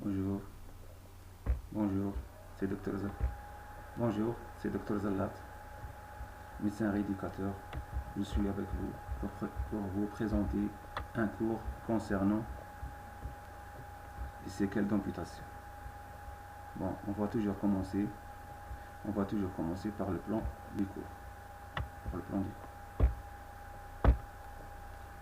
Bonjour, bonjour, c'est Dr. Bonjour, c'est Dr. Zallat, médecin rééducateur. Je suis avec vous pour vous présenter un cours concernant les séquelles d'amputation. Bon, on va toujours commencer par le plan du cours.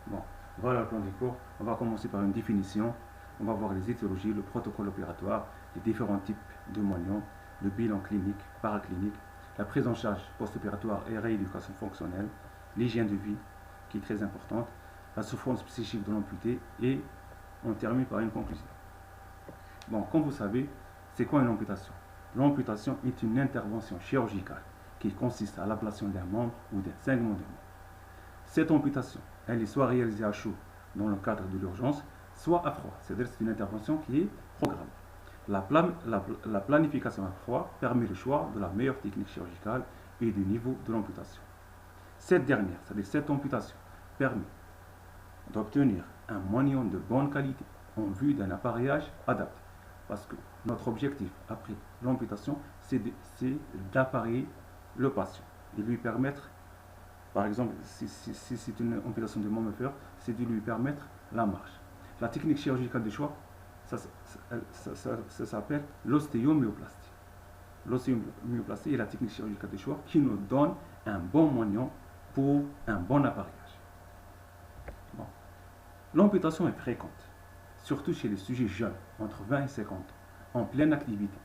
Bon, voilà le plan du cours. On va commencer par une définition. On va voir les étiologies, le protocole opératoire, les différents types de moignons, le bilan clinique, paraclinique, la prise en charge post-opératoire et rééducation fonctionnelle, l'hygiène de vie qui est très importante, la souffrance psychique de l'amputé et on termine par une conclusion. Bon, comme vous savez, c'est quoi une amputation? L'amputation est une intervention chirurgicale qui consiste à l'ablation d'un membre ou d'un segment de membre. Cette amputation, elle est soit réalisée à chaud dans le cadre de l'urgence, soit à froid, c'est-à-dire c'est une intervention qui est programmée. La planification à froid permet le choix de la meilleure technique chirurgicale et du niveau de l'amputation. Cette dernière, c'est-à-dire cette amputation, permet d'obtenir un moignon de bonne qualité en vue d'un appareillage adapté. Parce que notre objectif après l'amputation, c'est d'appareiller le patient et lui permettre, par exemple, si c'est une amputation de membre inférieur, c'est de lui permettre la marche. La technique chirurgicale de choix, ça s'appelle l'ostéomyoplastie. L'ostéomyoplastie est la technique chirurgicale de choix qui nous donne un bon moignon pour un bon appareillage. Bon. L'amputation est fréquente, surtout chez les sujets jeunes, entre 20 et 50 ans, en pleine activité,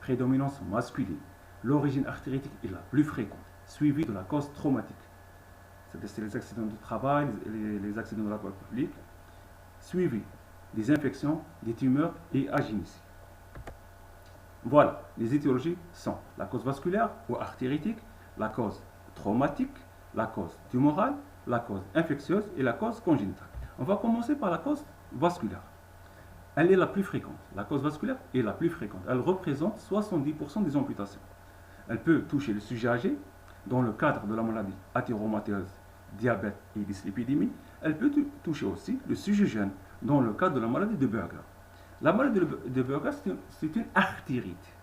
prédominance masculine. L'origine artéritique est la plus fréquente, suivie de la cause traumatique. C'est les accidents de travail, les accidents de la voie publique, suivi des infections, des tumeurs et agynésie. Voilà, les étiologies sont la cause vasculaire ou artéritique, la cause traumatique, la cause tumorale, la cause infectieuse et la cause congénitale. On va commencer par la cause vasculaire. Elle est la plus fréquente. La cause vasculaire est la plus fréquente. Elle représente 70% des amputations. Elle peut toucher le sujet âgé dans le cadre de la maladie athéromatoeuse, diabète et dyslipidémie. Elle peut toucher aussi le sujet jeune dans le cadre de la maladie de Buerger. La maladie de Buerger, c'est une artérite.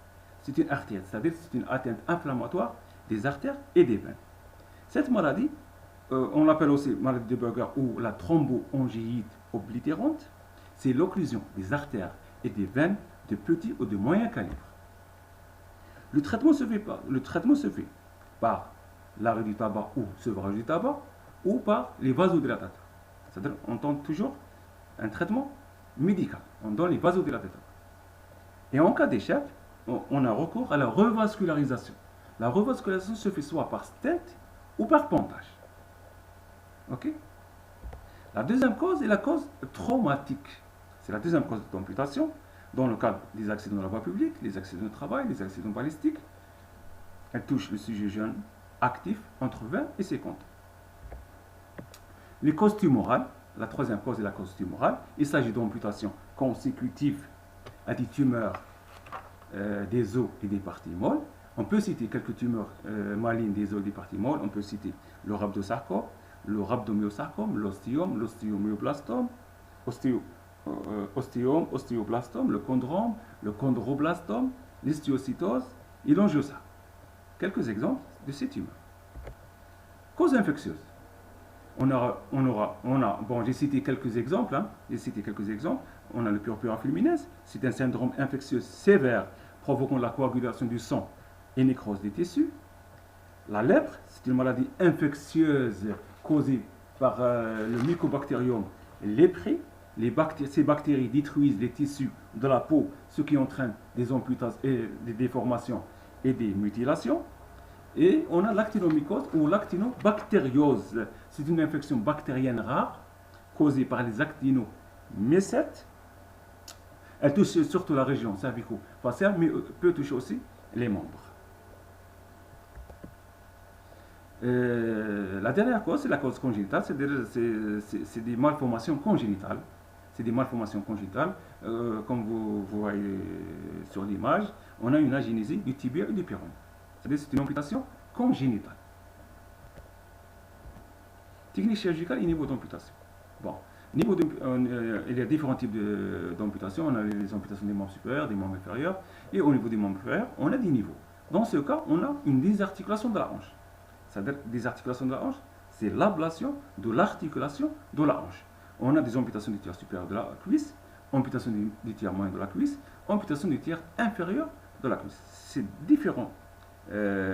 C'est une artérite, c'est-à-dire c'est une atteinte inflammatoire des artères et des veines. Cette maladie, on l'appelle aussi maladie de Buerger ou la thromboangéite oblitérante. C'est l'occlusion des artères et des veines de petit ou de moyen calibre. Le traitement se fait par l'arrêt du tabac ou sevrage du tabac ou par les vasodilatateurs. C'est-à-dire on donne toujours un traitement médical, on donne les vasodilatateurs. Et en cas d'échec, on a recours à la revascularisation. La revascularisation se fait soit par stent ou par pontage. Ok? La deuxième cause est la cause traumatique. C'est la deuxième cause d'amputation dans le cadre des accidents de la voie publique, les accidents de travail, les accidents balistiques. Elle touche le sujet jeune actif entre 20 et 50 ans. Les causes tumorales, la troisième cause est la cause tumorale. Il s'agit d'amputations consécutives à des tumeurs des os et des parties molles. On peut citer quelques tumeurs malignes des os et des parties molles. On peut citer le rhabdosarcome, le rhabdomyosarcome, l'ostéome, l'ostéomyoblastome, ostéoblastome, le chondrome, le chondroblastome, l'histiocytose et l'angiosarcome. Quelques exemples de ces tumeurs. Causes infectieuses. J'ai cité quelques exemples. On a le purpura fulminens, c'est un syndrome infectieux sévère provoquant la coagulation du sang et nécrose des tissus. La lèpre, c'est une maladie infectieuse causée par le mycobacterium lépré. Ces bactéries détruisent les tissus de la peau, ce qui entraîne des amputations, des déformations et des mutilations. Et on a l'actinomycose ou l'actinobactériose. C'est une infection bactérienne rare causée par les actinomycètes. Elle touche surtout la région cervico-faciale, mais peut toucher aussi les membres. La dernière cause, c'est la cause congénitale, c'est des malformations congénitales. C'est des malformations congénitales, comme vous voyez sur l'image, on a une agénésie du tibia et du péroné. C'est-à-dire c'est une amputation congénitale. Technique chirurgicale et niveau d'amputation. Bon, Il y a différents types d'amputations. On a les amputations des membres supérieurs, des membres inférieurs. Et au niveau des membres inférieurs, on a des niveaux. Dans ce cas, on a une désarticulation de la hanche. C'est-à-dire, désarticulation de la hanche, c'est l'ablation de l'articulation de la hanche. On a des amputations du tiers supérieur de la cuisse, amputation du tiers moyen de la cuisse, amputation du tiers inférieur de la cuisse. C'est différents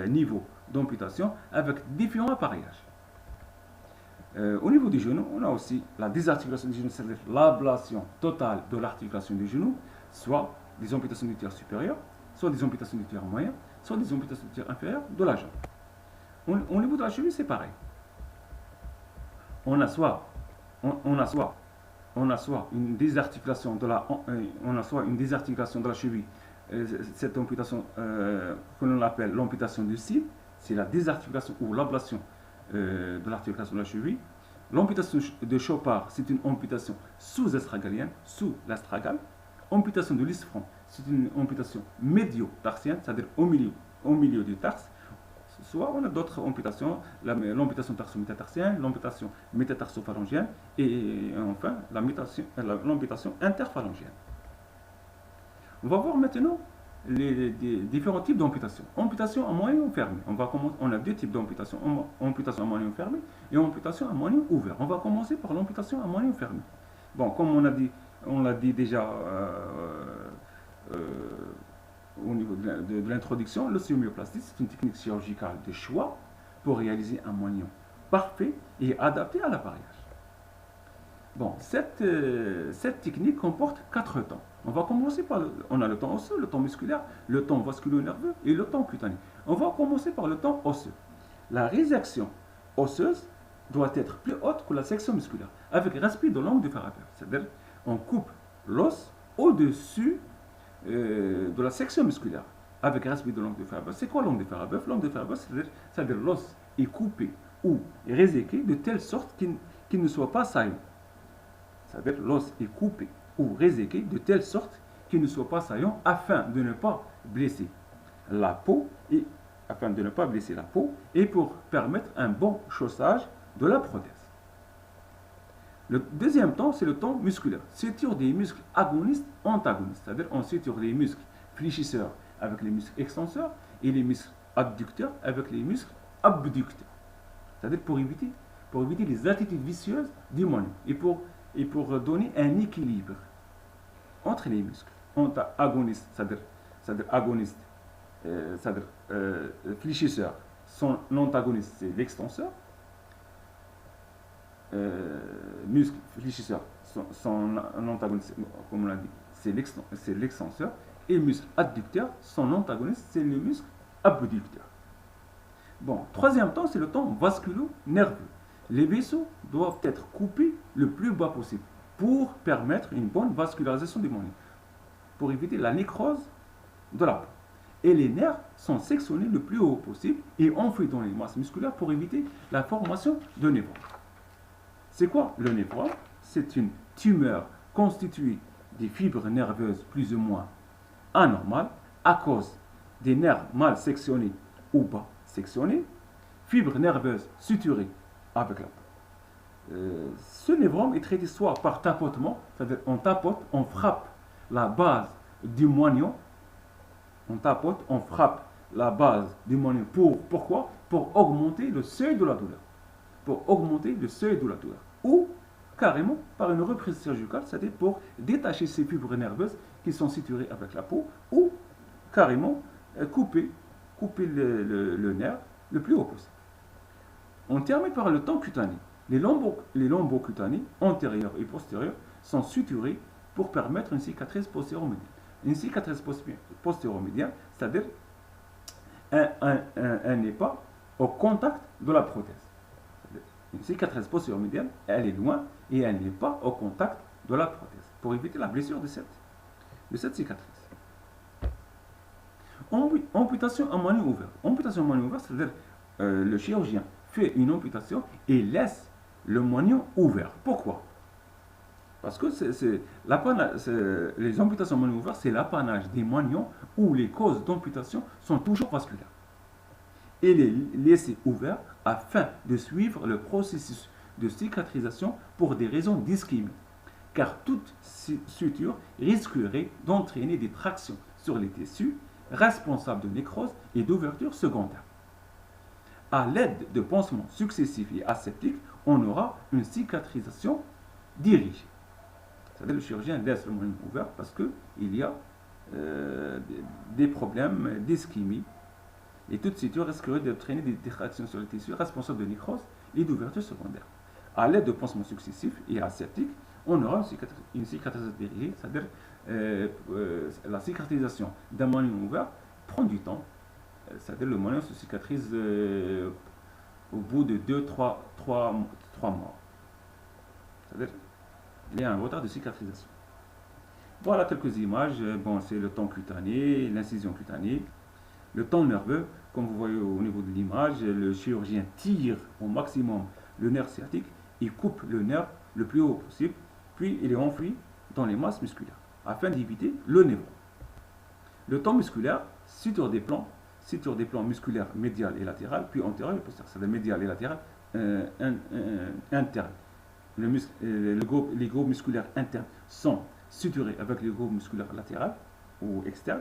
niveaux d'amputation avec différents appareillages. Au niveau du genou, on a aussi la désarticulation du genou, c'est-à-dire l'ablation totale de l'articulation du genou, soit des amputations du tiers supérieur, soit des amputations du tiers moyen, soit des amputations du tiers inférieur de la jambe. Au niveau de la cheville, c'est pareil. On a soit une désarticulation de la cheville, cette amputation que l'on appelle l'amputation du cil, c'est la désarticulation ou l'ablation de l'articulation de la cheville. L'amputation de Chopard, c'est une amputation sous-astragalienne, sous l'astragale. Amputation de l'isfranc, c'est une amputation médio-tarsienne, c'est-à-dire au milieu du tarse. Soit on a d'autres amputations, l'amputation tarso-métatarsienne, l'amputation métatarso-phalangien et enfin l'amputation interphalangienne. On va voir maintenant les différents types d'amputation. Amputation à moyen ou fermé. On a deux types d'amputation, amputation à moyen ou fermé et amputation à moyen ouvert. On va commencer par l'amputation à moyen ou fermé. Bon, comme on l'a dit déjà au niveau de l'introduction, l'ostéomyoplastie, c'est une technique chirurgicale de choix pour réaliser un moignon parfait et adapté à l'appareillage. Bon, cette technique comporte 4 temps. On va commencer on a le temps osseux, le temps musculaire, le temps vasculo-nerveux et le temps cutané. On va commencer par le temps osseux. La résection osseuse doit être plus haute que la section musculaire, avec respect de l'angle de fer à bœuf. C'est-à-dire, on coupe l'os au-dessus de la section musculaire, avec respect de l'angle de fer à bœuf. C'est quoi l'angle de fer à bœuf? L'angle de fer à bœuf, c'est-à-dire l'os est coupé ou réséqué de telle sorte qu'il ne soit pas saillant. C'est-à-dire l'os est coupé ou réséqué de telle sorte qu'il ne soit pas saillant afin de ne pas blesser la peau et pour permettre un bon chaussage de la prothèse. Le deuxième temps, c'est le temps musculaire. Suture des muscles agonistes, antagonistes. C'est-à-dire on suture les muscles fléchisseurs avec les muscles extenseurs et les muscles adducteurs avec les muscles abducteurs. C'est-à-dire pour éviter les attitudes vicieuses du moignon et pour donner un équilibre entre les muscles. Agonistes, c'est-à-dire agonistes, c'est-à-dire fléchisseurs, son antagoniste, c'est l'extenseur. Muscle fléchisseur, son antagoniste, comme on l'a dit, c'est l'extenseur. Et muscle adducteur, son antagoniste, c'est le muscle abducteur. Bon, troisième temps, c'est le temps vasculo-nerveux. Les vaisseaux doivent être coupés le plus bas possible pour permettre une bonne vascularisation du moignon, pour éviter la nécrose de la peau. Et les nerfs sont sectionnés le plus haut possible et enfouis dans les masses musculaires pour éviter la formation de névrome. C'est quoi le névrome? C'est une tumeur constituée des fibres nerveuses plus ou moins anormales à cause des nerfs mal sectionnés ou bas sectionnés, fibres nerveuses suturées avec la peau. Ce névrome est traité soit par tapotement, c'est-à-dire on tapote, on frappe la base du moignon, on frappe la base du moignon. Pourquoi? Pour augmenter le seuil de la douleur. Ou carrément par une reprise chirurgicale, c'est-à-dire pour détacher ces fibres nerveuses qui sont suturées avec la peau, ou carrément couper le nerf le plus haut possible. On termine par le temps cutané. Les lombocutanés, antérieurs et postérieurs, sont suturés pour permettre une cicatrice postériomédiane. Une cicatrice postériomédiane, c'est-à-dire un n'est pas au contact de la prothèse. Une cicatrice postériomédiane, elle est loin et elle n'est pas au contact de la prothèse, pour éviter la blessure de cette cicatrice. Amputation à moignon ouvert. Amputation à moignon ouvert, c'est-à-dire le chirurgien fait une amputation et laisse le moignon ouvert. Pourquoi? Parce que les amputations à moignon ouvert, c'est l'apanage des moignons où les causes d'amputation sont toujours vasculaires. Et les laisser ouverts afin de suivre le processus de cicatrisation pour des raisons d'ischémie, car toute suture risquerait d'entraîner des tractions sur les tissus responsables de nécrose et d'ouverture secondaire. À l'aide de pansements successifs et aseptiques, on aura une cicatrisation dirigée. C'est-à-dire le chirurgien laisse le moyen ouvert parce qu'il y a des problèmes d'ischémie et toute suture risquerait d'entraîner des tractions sur les tissus responsables de nécrose et d'ouverture secondaire. À l'aide de pansements successifs et aseptiques, on aura une cicatrisation dirigée, c'est-à-dire la cicatrisation d'un moyen ouvert prend du temps, c'est-à-dire le moyen se cicatrise au bout de 2-3 mois. C'est-à-dire il y a un retard de cicatrisation. Voilà quelques images. Bon, c'est le temps cutané, l'incision cutanée, le temps nerveux. Comme vous voyez au niveau de l'image, le chirurgien tire au maximum le nerf sciatique, il coupe le nerf le plus haut possible, puis il est enfoui dans les masses musculaires afin d'éviter le névron. Le temps musculaire, suture des plans musculaires médial et latéral, puis antérieur et postérieur, c'est-à-dire médial et latéral interne. Les groupes musculaires internes sont suturés avec les groupes musculaires latéraux ou externes,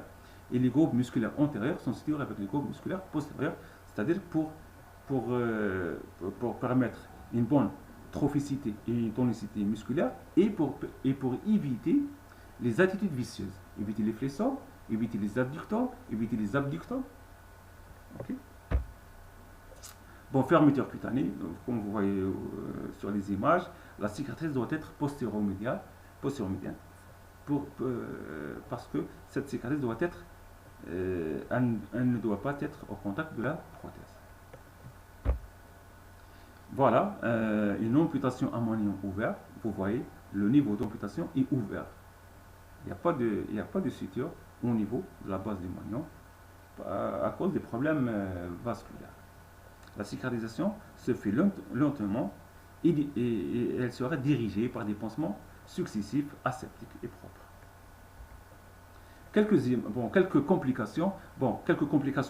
et les groupes musculaires antérieurs sont suturés avec les groupes musculaires postérieurs, c'est-à-dire pour permettre une bonne trophicité et une tonicité musculaire et pour éviter les attitudes vicieuses, éviter les flexors, éviter les adducteurs, éviter les abducteurs. Okay. Bon, fermeture cutanée, comme vous voyez sur les images, la cicatrice doit être postéro-médiane, parce que cette cicatrice doit être, elle ne doit pas être au contact de la prothèse. Voilà, une amputation à moignon ouvert, vous voyez, le niveau d'amputation est ouvert. Il n'y a pas de suture au niveau de la base du moignon à cause des problèmes vasculaires. La cicatrisation se fait lentement et elle sera dirigée par des pansements successifs, aseptiques et propres. Quelques complications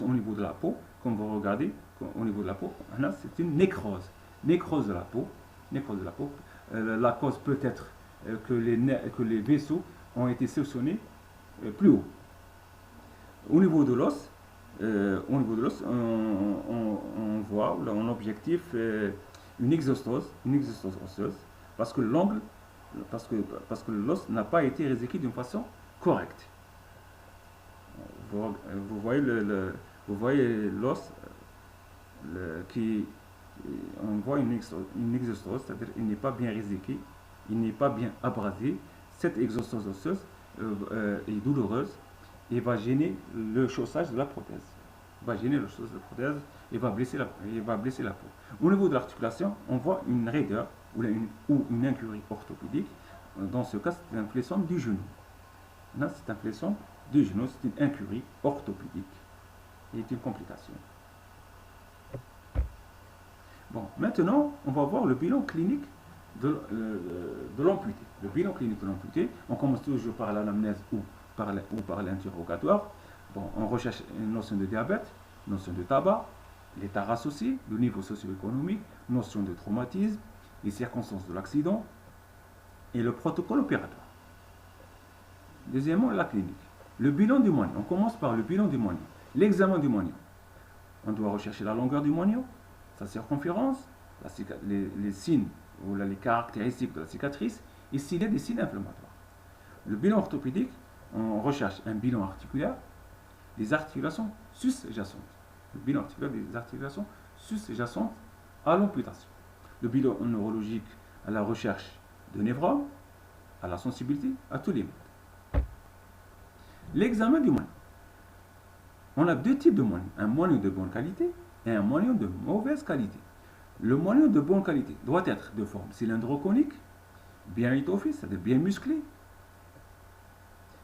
au niveau de la peau, comme vous regardez, au niveau de la peau, c'est une nécrose de la peau. La cause peut être que les vaisseaux ont été sectionnés plus haut. Au niveau de l'os, on voit en objectif une exostose osseuse parce que l'os n'a pas été réséqué d'une façon correcte. Vous voyez l'os on voit une exostose, c'est-à-dire il n'est pas bien réséqué, il n'est pas bien abrasé. Cette exostose osseuse est douloureuse et va gêner le chaussage de la prothèse. Et va blesser la peau. Au niveau de l'articulation, on voit une raideur ou une incurie orthopédique. Dans ce cas, c'est un fléchissement du genou. Là, c'est un fléchissement du genou, c'est une incurie orthopédique et est une complication. Bon, maintenant, on va voir le bilan clinique de l'amputé. Le bilan clinique de l'amputé, on commence toujours par l'anamnèse ou par l'interrogatoire. Bon, on recherche une notion de diabète, notion de tabac, l'état associé, le niveau socio-économique, notion de traumatisme, les circonstances de l'accident et le protocole opératoire. Deuxièmement, la clinique. Le bilan du moignon. On commence par le bilan du moignon. L'examen du moignon. On doit rechercher la longueur du moignon, sa circonférence, les signes ou les caractéristiques de la cicatrice et s'il y a des signes inflammatoires. Le bilan orthopédique, on recherche un bilan articulaire, des articulations sus-jacentes. Le bilan articulaire des articulations sus-jacentes à l'amputation. Le bilan neurologique à la recherche de névromes, à la sensibilité, à tous les modes. L'examen du moignon. On a deux types de moignons, un moignon de bonne qualité et un moignon de mauvaise qualité. Le moignon de bonne qualité doit être de forme cylindro-conique, bien étoffé, c'est-à-dire bien musclé.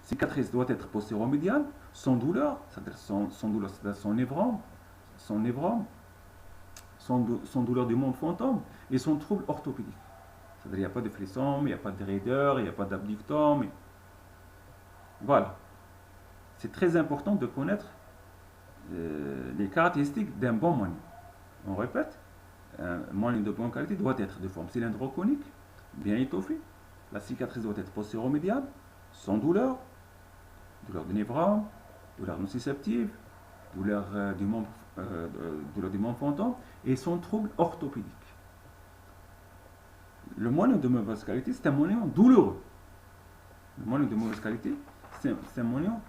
Cicatrice doit être postéro-médiane, sans douleur, c'est-à-dire sans douleur, c'est-à-dire sans névrome, sans douleur du monde fantôme et sans trouble orthopédique. C'est-à-dire il n'y a pas de flexome, il n'y a pas de raideur, il n'y a pas d'abductome. Voilà. C'est très important de connaître les caractéristiques d'un bon moignon. On répète, un moignon de bonne qualité doit être de forme cylindro-conique, bien étoffé. La cicatrice doit être postéro-médiane, sans douleur, douleur de névrome, douleur nociceptive, douleur douleur du membre fantôme et sans trouble orthopédique. Le moignon de mauvaise qualité, c'est un moignon douloureux. Le moignon de mauvaise qualité, c'est un moignon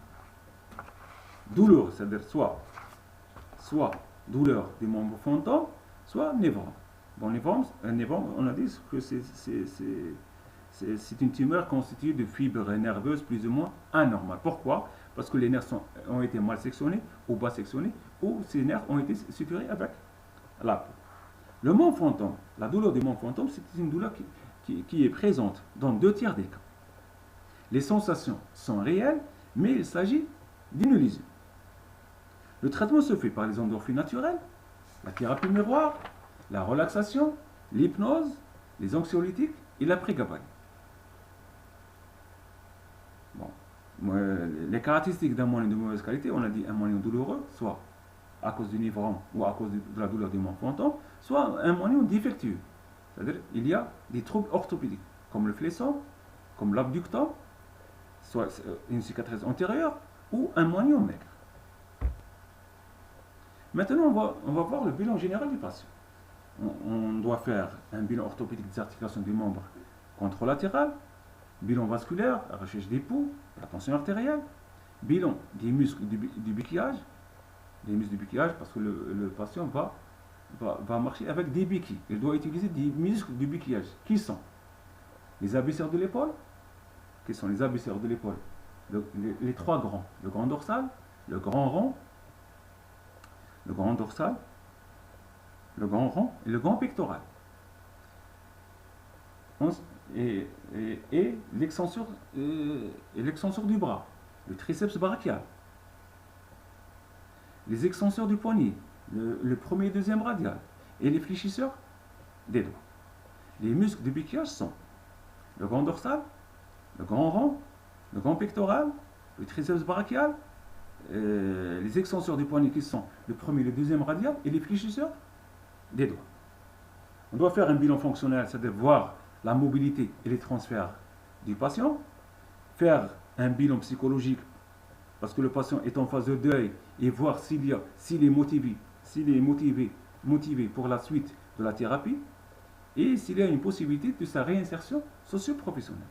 douloureux, c'est-à-dire soit douleur du membre fantôme, soit névrome. Bon, névrome, on a dit que c'est une tumeur constituée de fibres nerveuses plus ou moins anormales. Pourquoi? Parce que les nerfs ont été mal sectionnés ou bas sectionnés, ou ces nerfs ont été suturés avec la peau. Le membre fantôme, la douleur du membre fantôme, c'est une douleur qui est présente dans 2 tiers des cas. Les sensations sont réelles, mais il s'agit d'une illusion. Le traitement se fait par les endorphines naturelles, la thérapie miroir, la relaxation, l'hypnose, les anxiolytiques et la prégabaline. Bon. Les caractéristiques d'un moignon de mauvaise qualité, on a dit un moignon douloureux, soit à cause du névrome ou à cause de la douleur du membre fantôme, soit un moignon défectueux. C'est-à-dire il y a des troubles orthopédiques, comme le fléson, comme l'abducteur, soit une cicatrice antérieure ou un moignon maigre. Maintenant, on va voir le bilan général du patient. On doit faire un bilan orthopédique des articulations du membre contralatéral, bilan vasculaire, la recherche des pouls, la tension artérielle, bilan des muscles du biquillage, parce que le patient va marcher avec des béquilles. Il doit utiliser des muscles du biquillage. Qui sont les abducteurs de l'épaule? Qui sont les abducteurs de l'épaule? Les 3 grands. Le grand dorsal, le grand rond, le grand dorsal, le grand rond et le grand pectoral. Et l'extenseur du bras, le triceps brachial, les extenseurs du poignet, le premier et deuxième radial, et les fléchisseurs des doigts. Les muscles du biquillage sont le grand dorsal, le grand rond, le grand pectoral, le triceps brachial, les extenseurs du poignet qui sont le premier et le deuxième radial, et les fléchisseurs des doigts. On doit faire un bilan fonctionnel, c'est-à-dire voir la mobilité et les transferts du patient, faire un bilan psychologique parce que le patient est en phase de deuil et voir s'il est motivé pour la suite de la thérapie et s'il y a une possibilité de sa réinsertion socio-professionnelle.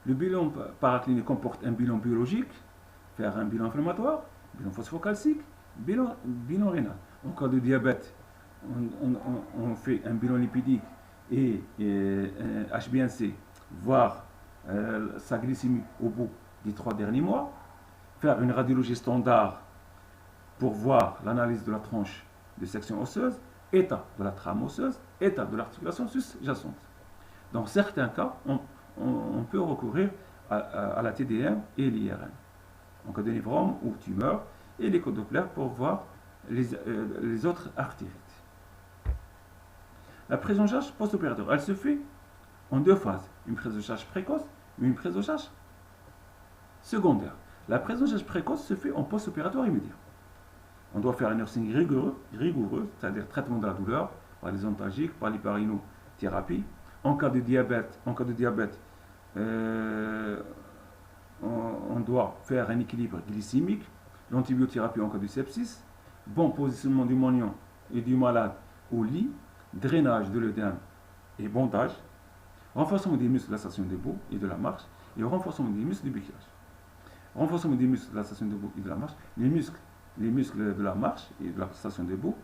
Le bilan paraclinique comporte un bilan biologique, faire un bilan inflammatoire, bilan phosphocalcique, bilan rénal. En cas de diabète, on fait un bilan lipidique et HbA1c, voir sa glycémie au bout des 3 derniers mois, faire une radiologie standard pour voir l'analyse de la tranche de section osseuse, état de la trame osseuse, état de l'articulation sous-jacente. Dans certains cas, on peut recourir à la TDM et l'IRM. En cas de névrome ou tumeur, et l'écho Doppler pour voir les autres artérites. La prise en charge post-opératoire, elle se fait en 2 phases. Une prise en charge précoce et une prise en charge secondaire. La prise en charge précoce se fait en post-opératoire immédiat. On doit faire un nursing rigoureux, c'est-à-dire traitement de la douleur, par les antalgiques, par l'hyparinothérapie. En cas de diabète, on doit faire un équilibre glycémique, l'antibiothérapie en cas de sepsis, bon positionnement du moignon et du malade au lit, drainage de l'œdème et bondage, renforcement des muscles de la station debout et de la marche, et renforcement des muscles du biquillage. Renforcement des muscles de la station debout et de la marche, les muscles de la marche et de la station debout,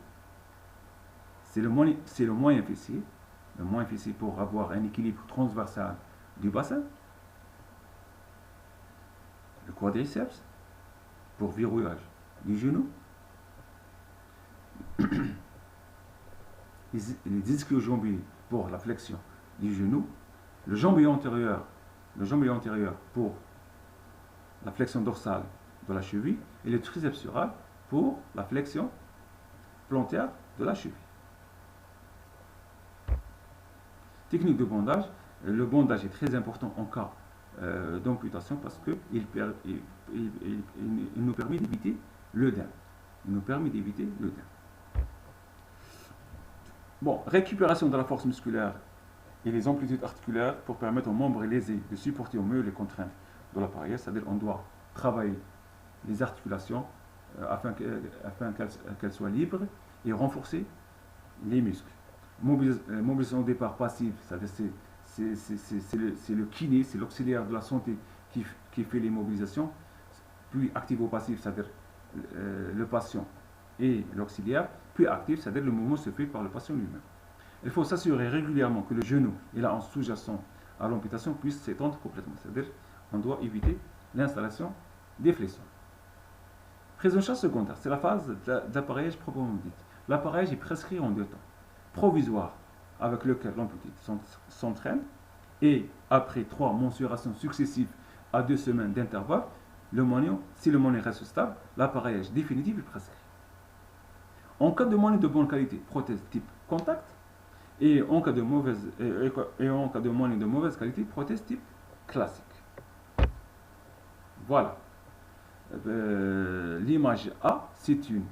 c'est le moyen fessier, pour avoir un équilibre transversal du bassin, le quadriceps pour verrouillage du genou, les ischio-jambiers pour la flexion du genou, le jambier antérieur pour la flexion dorsale de la cheville et le triceps sural pour la flexion plantaire de la cheville. Technique de bandage. Le bandage est très important en cas d'amputation parce qu'il nous permet d'éviter l'œdème. Bon, récupération de la force musculaire et les amplitudes articulaires pour permettre aux membres lésés de supporter au mieux les contraintes de l'appareil, c'est-à-dire on doit travailler les articulations afin qu'elles soient libres et renforcer les muscles. Mobilisation au départ passive, c'est-à-dire c'est le kiné, c'est l'auxiliaire de la santé qui fait les mobilisations, puis activo-passif, c'est-à-dire le patient et l'auxiliaire, puis actif, c'est-à-dire le mouvement se fait par le patient lui-même. Il faut s'assurer régulièrement que le genou et la hanche sous-jacente à l'amputation puissent s'étendre complètement, c'est-à-dire on doit éviter l'installation des flexions. Prise en charge secondaire, c'est la phase d'appareillage proprement dite. L'appareillage est prescrit en 2 temps. Provisoire, avec lequel l'amputé s'entraîne, et après 3 mensurations successives à 2 semaines d'intervalle, si le moignon reste stable, l'appareillage définitif est prescrit. En cas de moignon de bonne qualité, prothèse type contact, et en cas de moignon de mauvaise qualité, prothèse type classique. Voilà. L'image A, c'est une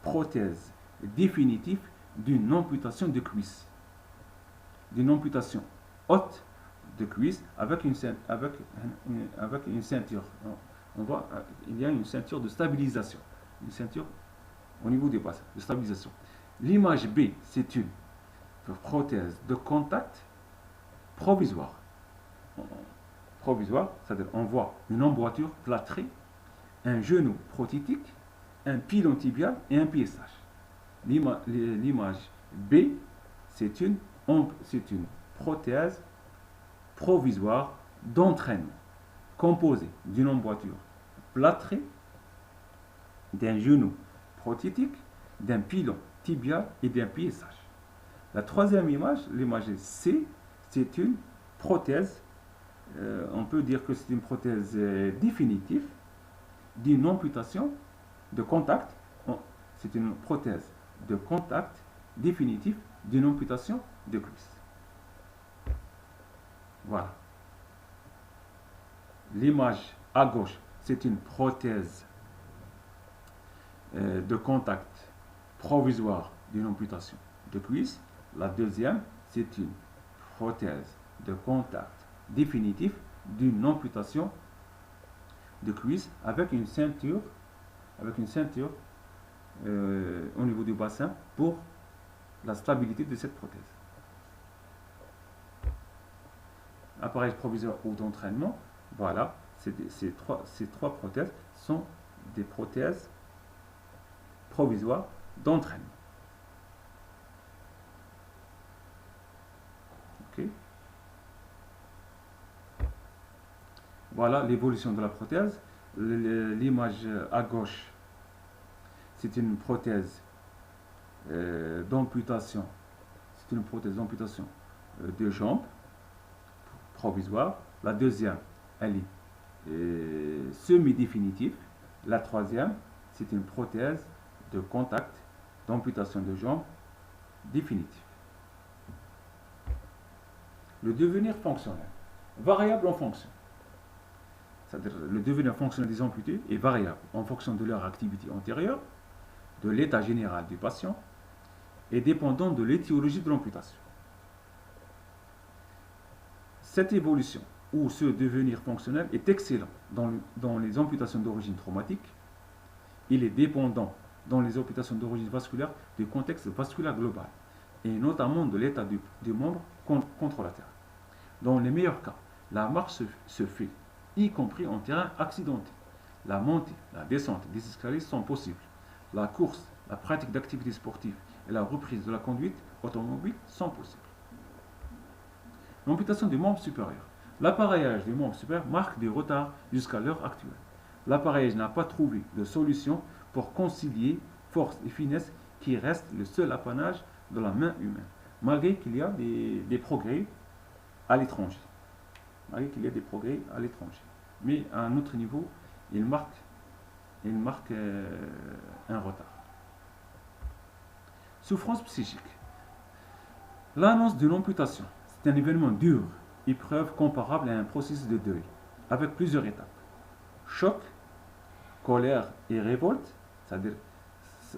prothèse définitive d'une amputation de cuisse. D'une amputation haute de cuisse avec une ceinture. On voit, il y a une ceinture de stabilisation. Une ceinture au niveau des bassin, de stabilisation. L'image B, c'est une prothèse de contact provisoire. Provisoire, c'est-à-dire on voit une emboîture plâtrée, un genou prothétique, un pilon tibial et un PSH. L'image B, c'est une prothèse provisoire d'entraînement composée d'une emboîture plâtrée, d'un genou prothétique, d'un pilon tibial et d'un PSH. La troisième image, l'image C, c'est une prothèse, on peut dire que c'est une prothèse définitive d'une amputation de contact. C'est une prothèse de contact définitive d'une amputation de cuisse. Voilà. L'image à gauche, c'est une prothèse de contact provisoire d'une amputation de cuisse. La deuxième, c'est une prothèse de contact définitif d'une amputation de cuisse avec une ceinture au niveau du bassin pour la stabilité de cette prothèse. Appareil provisoire ou d'entraînement, voilà, ces trois prothèses sont des prothèses provisoires d'entraînement. Ok. Voilà l'évolution de la prothèse. L'image à gauche, c'est une prothèse d'amputation. C'est une prothèse d'amputation de jambes provisoire. La deuxième, elle est semi-définitive. La troisième, c'est une prothèse de contact d'amputation de jambes définitive. Le devenir fonctionnel, variable en fonction. C'est-à-dire le devenir fonctionnel des amputés est variable en fonction de leur activité antérieure, de l'état général du patient et dépendant de l'étiologie de l'amputation. Cette évolution ou ce devenir fonctionnel est excellent dans les amputations d'origine traumatique. Il est dépendant dans les amputations d'origine vasculaire du contexte vasculaire global et notamment de l'état du membre contralatéral. Dans les meilleurs cas, la marche se fait, y compris en terrain accidenté. La montée, la descente des escaliers sont possibles. La course, la pratique d'activités sportives et la reprise de la conduite automobile sont possibles. L'amputation du membre supérieur. L'appareillage du membre supérieur marque des retards jusqu'à l'heure actuelle. L'appareillage n'a pas trouvé de solution pour concilier force et finesse qui reste le seul apanage de la main humaine, malgré qu'il y a des progrès à l'étranger. Mais à un autre niveau, il marque un retard. Souffrance psychique. L'annonce d'une amputation, c'est un événement dur, épreuve comparable à un processus de deuil, avec plusieurs étapes. Choc, colère et révolte, c'est-à-dire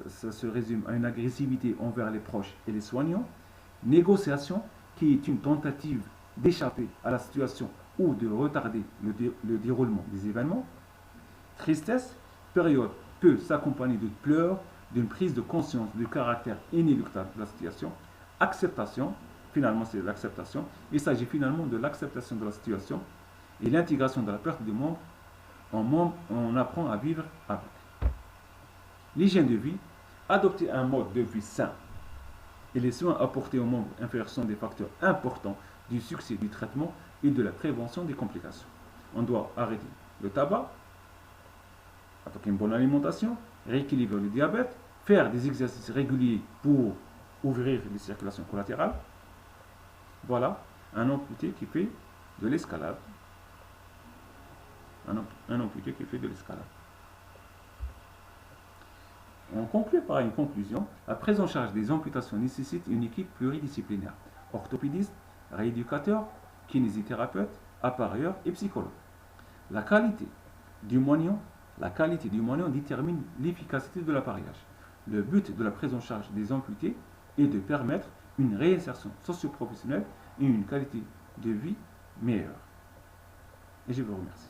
ça se résume à une agressivité envers les proches et les soignants, Négociation, qui est une tentative d'échapper à la situation ou de retarder le déroulement des événements. Tristesse, période peut s'accompagner de pleurs, d'une prise de conscience du caractère inéluctable de la situation. Acceptation, finalement c'est l'acceptation. Il s'agit finalement de l'acceptation de la situation et l'intégration de la perte de membre. On apprend à vivre avec. L'hygiène de vie, adopter un mode de vie sain et les soins apportés aux membres inférieurs sont des facteurs importants du succès du traitement et de la prévention des complications. On doit arrêter le tabac, avec une bonne alimentation, rééquilibrer le diabète, faire des exercices réguliers pour ouvrir les circulations collatérales. Voilà un amputé qui fait de l'escalade. Un amputé qui fait de l'escalade. On conclut par une conclusion. La prise en charge des amputations nécessite une équipe pluridisciplinaire. Orthopédiste, rééducateur, kinésithérapeute, appareilleur et psychologue. La qualité du moignon détermine l'efficacité de l'appareillage. Le but de la prise en charge des amputés est de permettre une réinsertion socio-professionnelle et une qualité de vie meilleure. Et je vous remercie.